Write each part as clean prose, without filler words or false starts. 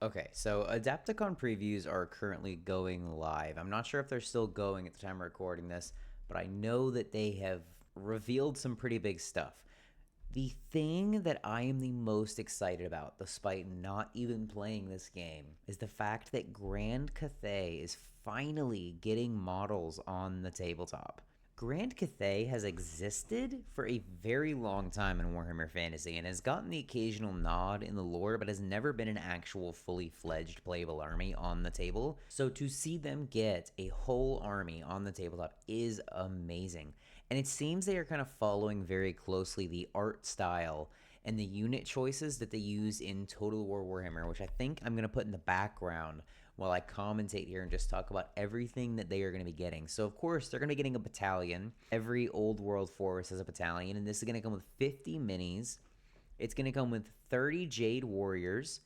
Okay, so Adapticon previews are currently going live. I'm not sure if they're still going at the time of recording this, but I know that they have revealed some pretty big stuff. The thing that I am the most excited about, despite not even playing this game, is the fact that Grand Cathay is finally getting models on the tabletop. Grand Cathay has existed for a very long time in Warhammer Fantasy and has gotten the occasional nod in the lore, but has never been an actual fully fledged playable army on the table. So to see them get a whole army on the tabletop is amazing. And it seems they are kind of following very closely the art style and the unit choices that they use in Total War Warhammer, which I think I'm going to put in the background while I commentate here and just talk about everything that they are going to be getting. So, of course, they're going to be getting a battalion. Every old world force has a battalion, and this is going to come with 50 minis. It's going to come with 30 Jade Warriors,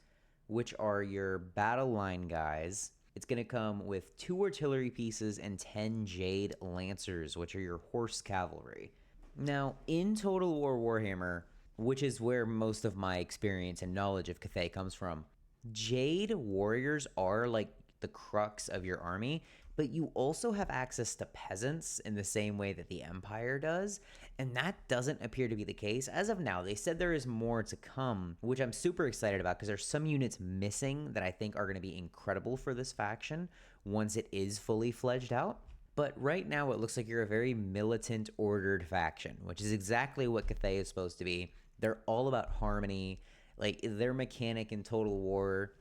which are your battle line guys. It's going to come with 2 artillery pieces and 10 Jade Lancers, which are your horse cavalry. Now, in Total War Warhammer, which is where most of my experience and knowledge of Cathay comes from, Jade warriors are like the crux of your army, but you also have access to peasants in the same way that the Empire does, and that doesn't appear to be the case as of now. They said there is more to come, which I'm super excited about because there's some units missing that I think are going to be incredible for this faction once it is fully fledged out. But right now, it looks like you're a very militant, ordered faction, which is exactly what Cathay is supposed to be. They're all about harmony. Like, their mechanic in Total War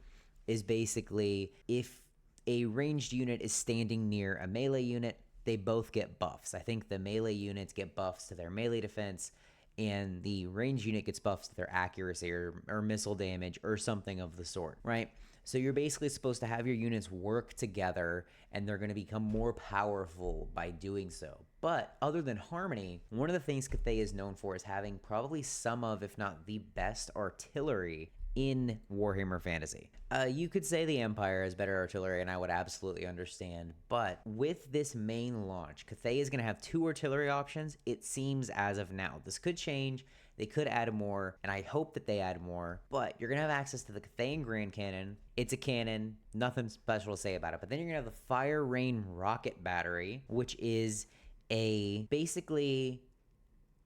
is basically if a ranged unit is standing near a melee unit, they both get buffs. I think the melee units get buffs to their melee defense, and the range unit gets buffs to their accuracy or missile damage or something of the sort, right? So you're basically supposed to have your units work together, and they're going to become more powerful by doing so. But other than harmony, one of the things Cathay is known for is having probably some of, if not the best artillery in Warhammer Fantasy. You could say the Empire has better artillery, and I would absolutely understand. But with this main launch, Cathay is going to have 2 artillery options, it seems, as of now. This could change. They could add more, and I hope that they add more. But you're going to have access to the Cathayan Grand Cannon. It's a cannon, nothing special to say about it. But then you're going to have the Fire Rain Rocket Battery, which is a basically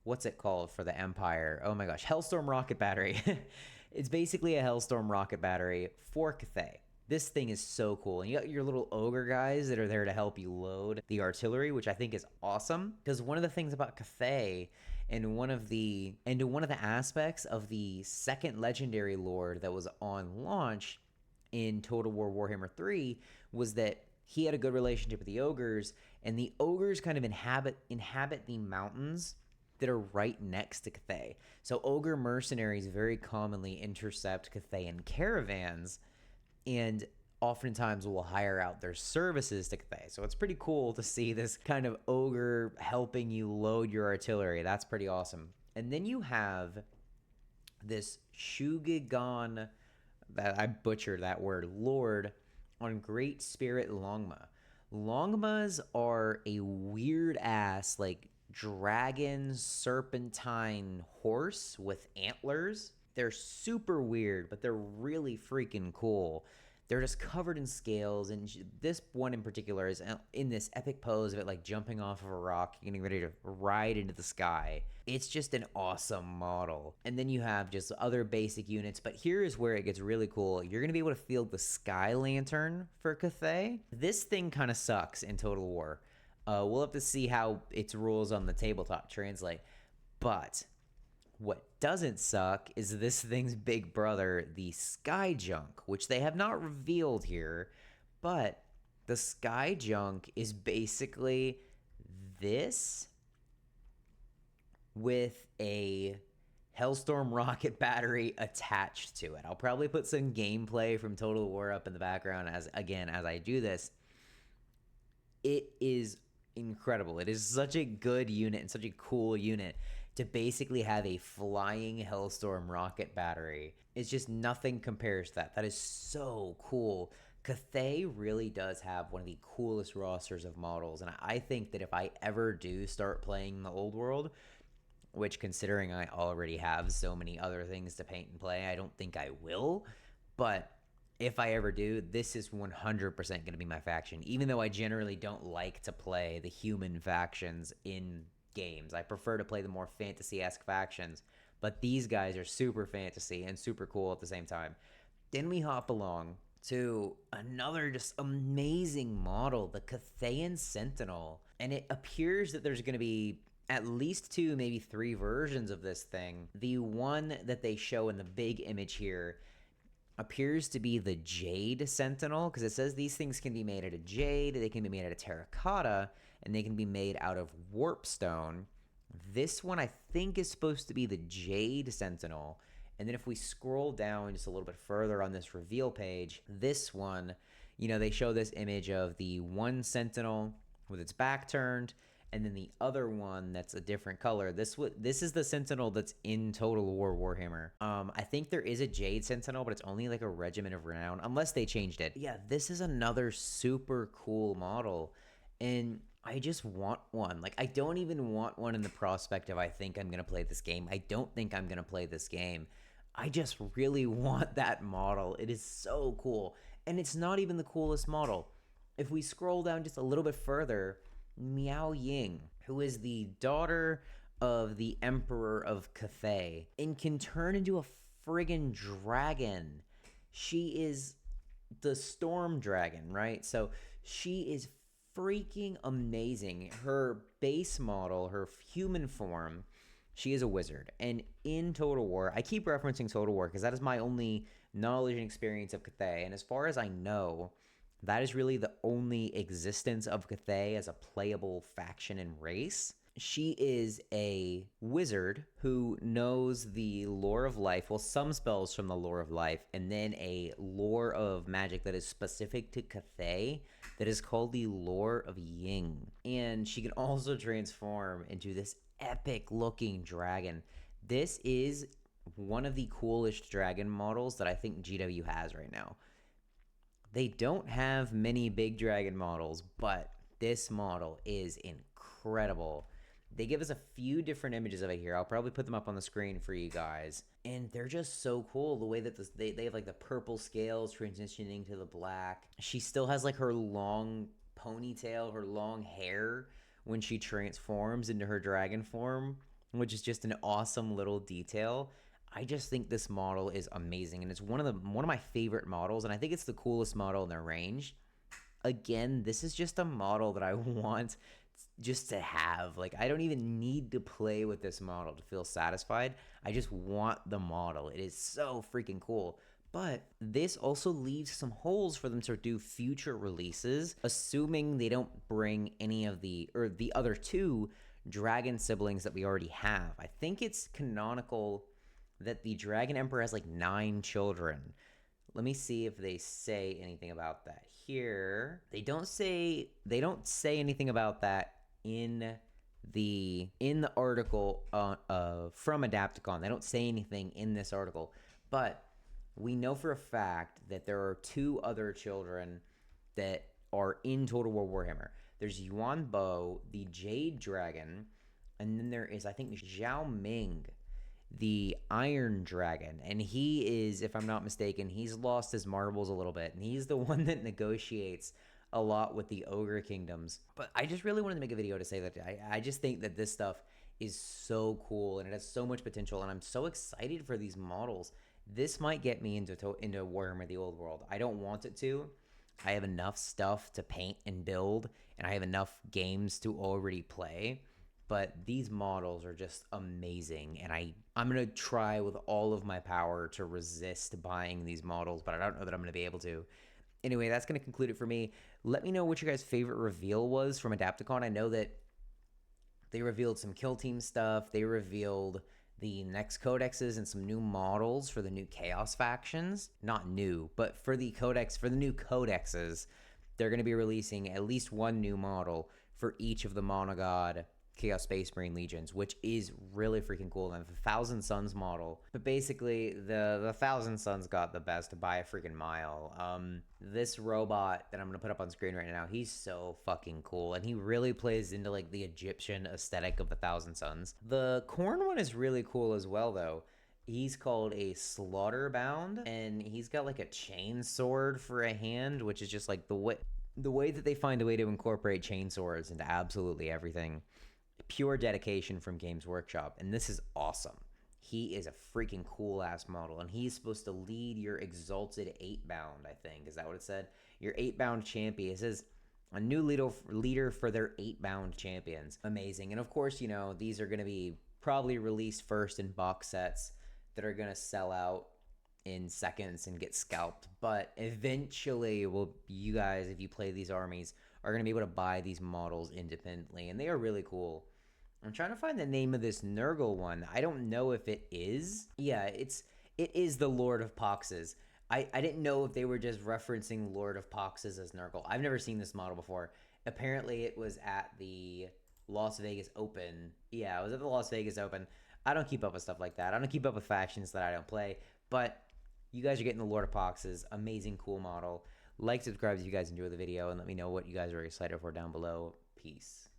what's it called for the Empire? Oh my gosh, Hellstorm Rocket Battery. It's basically a Hellstorm Rocket Battery for Cathay. This thing is so cool. And you got your little ogre guys that are there to help you load the artillery, which I think is awesome. Because one of the things about Cathay and one of the aspects of the second legendary lord that was on launch in Total War Warhammer 3 was that he had a good relationship with the ogres, and the ogres kind of inhabit the mountains that are right next to Cathay. So ogre mercenaries very commonly intercept Cathayan caravans, and oftentimes will hire out their services to Cathay. So it's pretty cool to see this kind of ogre helping you load your artillery. That's pretty awesome. And then you have this Shugigan, that I butchered that word, Lord, on Great Spirit Longma. Longmas are a weird ass, like, dragon serpentine horse with antlers. They're super weird, but they're really freaking cool. They're just covered in scales, and this one in particular is in this epic pose of it like jumping off of a rock, getting ready to ride into the sky. It's just an awesome model. And then you have just other basic units, but here is where it gets really cool. You're going to be able to field the Sky Lantern for Cathay. This thing kind of sucks in Total War. We'll have to see how its rules on the tabletop translate. But what doesn't suck is this thing's big brother, the Sky Junk, which they have not revealed here. But the Sky Junk is basically this with a Hellstorm rocket battery attached to it. I'll probably put some gameplay from Total War up in the background as I do this. It is incredible. It is such a good unit and such a cool unit to basically have a flying Hellstorm rocket battery. It's just nothing compares to that. That is so cool. Cathay really does have one of the coolest rosters of models, and I think that if I ever do start playing the old world, which considering I already have so many other things to paint and play, I don't think I will, but if I ever do, this is 100% going to be my faction. Even though I generally don't like to play the human factions in games, I prefer to play the more fantasy-esque factions. But these guys are super fantasy and super cool at the same time. Then we hop along to another just amazing model, the Cathayan Sentinel. And it appears that there's going to be at least 2, maybe 3 versions of this thing. The one that they show in the big image here appears to be the Jade Sentinel, because it says these things can be made out of jade, they can be made out of terracotta, and they can be made out of warpstone. This one I think is supposed to be the Jade Sentinel. And then if we scroll down just a little bit further on this reveal page, this one, they show this image of the one Sentinel with its back turned, and then the other one that's a different color. This is the Sentinel that's in Total War Warhammer. I think there is a Jade Sentinel, but it's only like a Regiment of Renown, unless they changed it. Yeah, this is another super cool model, and I just want one. Like, I don't even want one in the prospect of I think I'm gonna play this game. I don't think I'm gonna play this game. I just really want that model. It is so cool, and it's not even the coolest model. If we scroll down just a little bit further, Miao Ying, who is the daughter of the Emperor of Cathay and can turn into a friggin' dragon. She is the Storm Dragon, right? So she is freaking amazing. Her base model, her human form, she is a wizard. And in Total War, I keep referencing Total War because that is my only knowledge and experience of Cathay. And as far as I know, that is really the only existence of Cathay as a playable faction and race. She is a wizard who knows the lore of life, well, some spells from the lore of life, and then a lore of magic that is specific to Cathay that is called the lore of Ying. And she can also transform into this epic looking dragon. This is one of the coolest dragon models that I think GW has right now. They don't have many big dragon models, but this model is incredible. They give us a few different images of it here. I'll probably put them up on the screen for you guys. And they're just so cool. The way that they have like the purple scales transitioning to the black. She still has like her long ponytail, her long hair when she transforms into her dragon form, which is just an awesome little detail. I just think this model is amazing, and it's one of my favorite models, and I think it's the coolest model in their range. Again, this is just a model that I want just to have. Like, I don't even need to play with this model to feel satisfied. I just want the model. It is so freaking cool. But this also leaves some holes for them to do future releases, assuming they don't bring any of the other 2 dragon siblings that we already have. I think it's canonical that the Dragon Emperor has like 9 children. Let me see if they say anything about that here. They don't say anything about that in the article from Adapticon. They don't say anything in this article, but we know for a fact that there are 2 other children that are in Total War Warhammer. There's Yuan Bo, the Jade Dragon, and then there is, I think, Zhao Ming, the Iron Dragon. And he is, if I'm not mistaken, he's lost his marbles a little bit, and he's the one that negotiates a lot with the Ogre Kingdoms. But I just really wanted to make a video to say that I just think that this stuff is so cool, and it has so much potential, and I'm so excited for these models. This might get me into Warhammer the Old World. I don't want it to. I have enough stuff to paint and build, and I have enough games to already play. But these models are just amazing, and I'm going to try with all of my power to resist buying these models, but I don't know that I'm going to be able to. Anyway, that's going to conclude it for me. Let me know what your guys' favorite reveal was from Adapticon. I know that they revealed some Kill Team stuff. They revealed the next codexes and some new models for the new Chaos factions. Not new, but for the new codexes, they're going to be releasing at least one new model for each of the Monogod Chaos Space Marine Legions, which is really freaking cool. And the Thousand Suns model, but basically the Thousand Suns got the best by a freaking mile. This robot that I'm gonna put up on screen right now, he's so fucking cool, and he really plays into like the Egyptian aesthetic of the Thousand Suns. The Corn one is really cool as well, though. He's called a Slaughterbound, and he's got like a chain sword for a hand, which is just like the way that they find a way to incorporate chain swords into absolutely everything. Pure dedication from Games Workshop, and this is awesome. He is a freaking cool ass model, and he's supposed to lead your exalted 8-bound, I think. Is that what it said? Your 8-bound champion. It says a new leader for their 8-bound champions. Amazing. And of course, these are going to be probably released first in box sets that are going to sell out in seconds and get scalped. But eventually, you guys, if you play these armies, are going to be able to buy these models independently, and they are really cool. I'm trying to find the name of this Nurgle one. I don't know if it is. Yeah, it is the Lord of Poxes. I didn't know if they were just referencing Lord of Poxes as Nurgle. I've never seen this model before. Apparently, it was at the Las Vegas Open. Yeah, it was at the Las Vegas Open. I don't keep up with stuff like that. I don't keep up with factions that I don't play. But you guys are getting the Lord of Poxes. Amazing, cool model. Like, subscribe if you guys enjoy the video, and let me know what you guys are excited for down below. Peace.